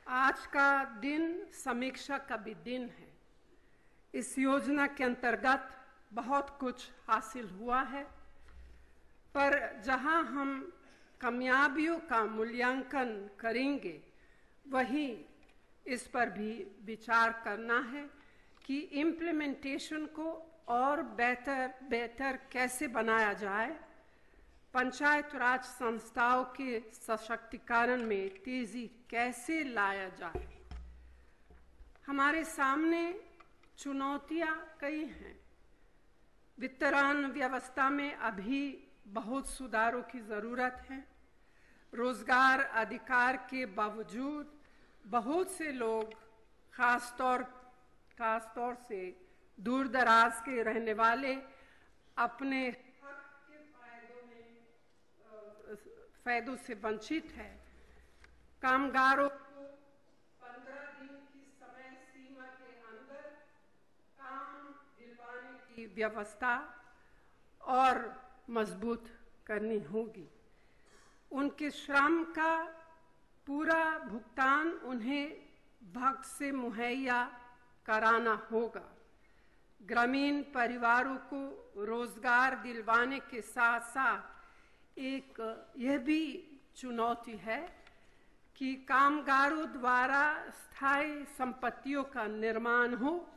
आज का दिन समीक्षा का भी दिन है। इस योजना के अंतर्गत बहुत कुछ हासिल हुआ है, पर जहां हम कामयाबियों का मूल्यांकन करेंगे वहीं इस पर भी विचार करना है कि इम्प्लीमेंटेशन को और बेहतर कैसे बनाया जाए, पंचायत राज संस्थाओं के सशक्तिकरण में तेजी कैसे लाया जाए। हमारे सामने चुनौतियां कई हैं। वितरण व्यवस्था में अभी बहुत सुधारों की जरूरत है। रोजगार अधिकार के बावजूद बहुत से लोग खासतौर से दूर दराज के रहने वाले अपने फायदों से वंचित है। कामगारों को 15 दिन की समय सीमा के अंदर काम दिलवाने की व्यवस्था और मजबूत करनी होगी। उनके श्रम का पूरा भुगतान उन्हें वक्त से मुहैया कराना होगा। ग्रामीण परिवारों को रोजगार दिलवाने के साथ साथ एक यह भी चुनौती है कि कामगारों द्वारा स्थायी संपत्तियों का निर्माण हो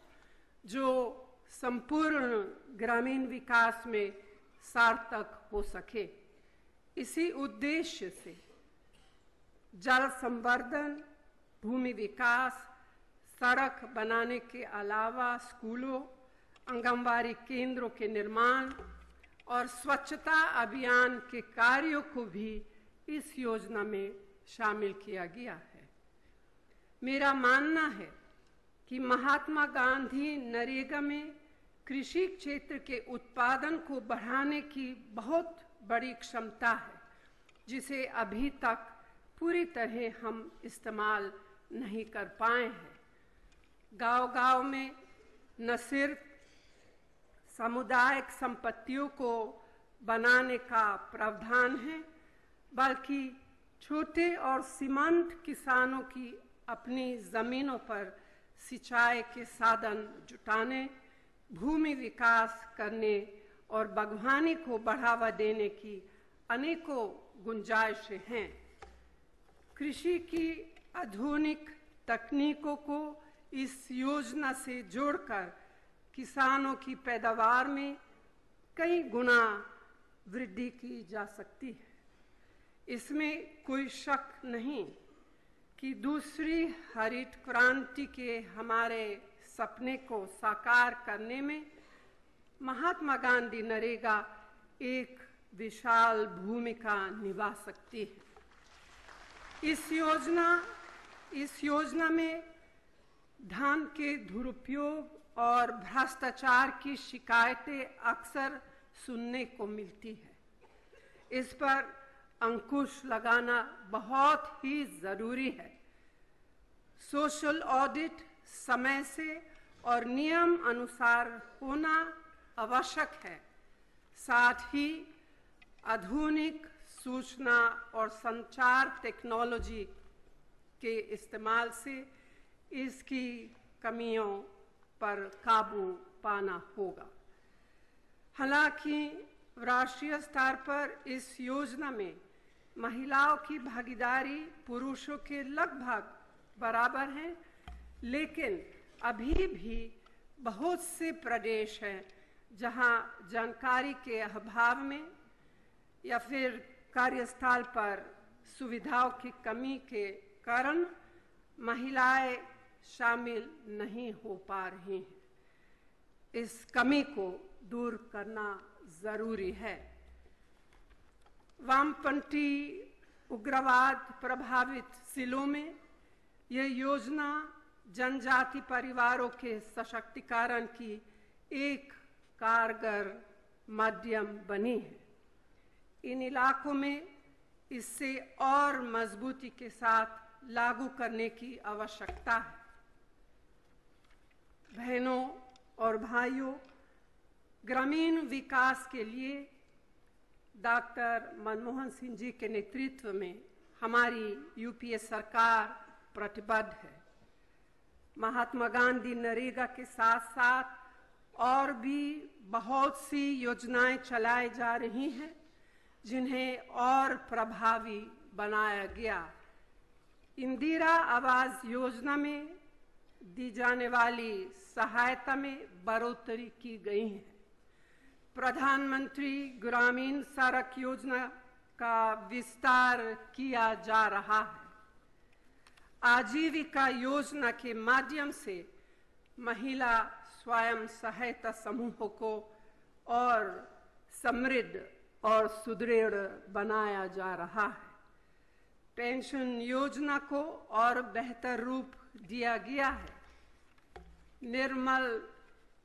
जो संपूर्ण ग्रामीण विकास में सार्थक हो सके। इसी उद्देश्य से जल संवर्धन, भूमि विकास, सड़क बनाने के अलावा स्कूलों, आंगनबाड़ी केंद्रों के निर्माण और स्वच्छता अभियान के कार्यों को भी इस योजना में शामिल किया गया है। मेरा मानना है कि महात्मा गांधी नरेगा में कृषि क्षेत्र के उत्पादन को बढ़ाने की बहुत बड़ी क्षमता है, जिसे अभी तक पूरी तरह हम इस्तेमाल नहीं कर पाए हैं। गांव-गांव में न सिर्फ सामुदायिक संपत्तियों को बनाने का प्रावधान है, बल्कि छोटे और सीमांत किसानों की अपनी जमीनों पर सिंचाई के साधन जुटाने, भूमि विकास करने और बागवानी को बढ़ावा देने की अनेकों गुंजाइशें हैं। कृषि की आधुनिक तकनीकों को इस योजना से जोड़कर किसानों की पैदावार में कई गुना वृद्धि की जा सकती है। इसमें कोई शक नहीं कि दूसरी हरित क्रांति के हमारे सपने को साकार करने में महात्मा गांधी नरेगा एक विशाल भूमिका निभा सकती है। इस योजना में धन के दुरुपयोग और भ्रष्टाचार की शिकायतें अक्सर सुनने को मिलती है। इस पर अंकुश लगाना बहुत ही जरूरी है। सोशल ऑडिट समय से और नियम अनुसार होना आवश्यक है। साथ ही आधुनिक सूचना और संचार टेक्नोलॉजी के इस्तेमाल से इसकी कमियों पर काबू पाना होगा। हालांकि राष्ट्रीय स्तर पर इस योजना में महिलाओं की भागीदारी पुरुषों के लगभग बराबर है, लेकिन अभी भी बहुत से प्रदेश हैं जहां जानकारी के अभाव में या फिर कार्यस्थल पर सुविधाओं की कमी के कारण महिलाएं शामिल नहीं हो पा रही हैं। इस कमी को दूर करना जरूरी है। वामपंथी उग्रवाद प्रभावित जिलों में यह योजना जनजाति परिवारों के सशक्तिकरण की एक कारगर माध्यम बनी है। इन इलाकों में इससे और मजबूती के साथ लागू करने की आवश्यकता है। बहनों और भाइयों, ग्रामीण विकास के लिए डॉक्टर मनमोहन सिंह जी के नेतृत्व में हमारी यूपीए सरकार प्रतिबद्ध है। महात्मा गांधी नरेगा के साथ साथ और भी बहुत सी योजनाएं चलाई जा रही हैं जिन्हें और प्रभावी बनाया गया। इंदिरा आवास योजना में दी जाने वाली सहायता में बढ़ोतरी की गई है। प्रधानमंत्री ग्रामीण सड़क योजना का विस्तार किया जा रहा है। आजीविका योजना के माध्यम से महिला स्वयं सहायता समूहों को और समृद्ध और सुदृढ़ बनाया जा रहा है। पेंशन योजना को और बेहतर रूप दिया गया है। निर्मल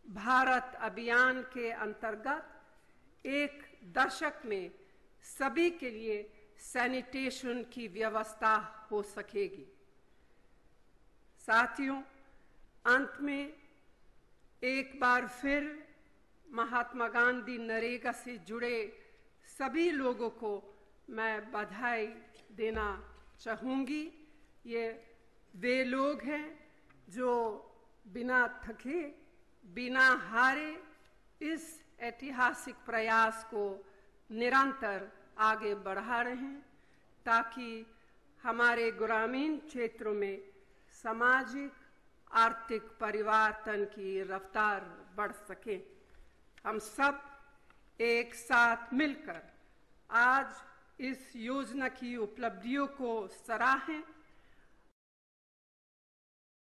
भारत अभियान के अंतर्गत एक दशक में सभी के लिए सैनिटेशन की व्यवस्था हो सकेगी। साथियों, अंत में एक बार फिर महात्मा गांधी नरेगा से जुड़े सभी लोगों को मैं बधाई देना चाहूँगी। ये वे लोग हैं जो बिना थके, बिना हारे इस ऐतिहासिक प्रयास को निरंतर आगे बढ़ा रहे हैं ताकि हमारे ग्रामीण क्षेत्रों में सामाजिक आर्थिक परिवर्तन की रफ्तार बढ़ सके। हम सब एक साथ मिलकर आज इस योजना की उपलब्धियों को सराहें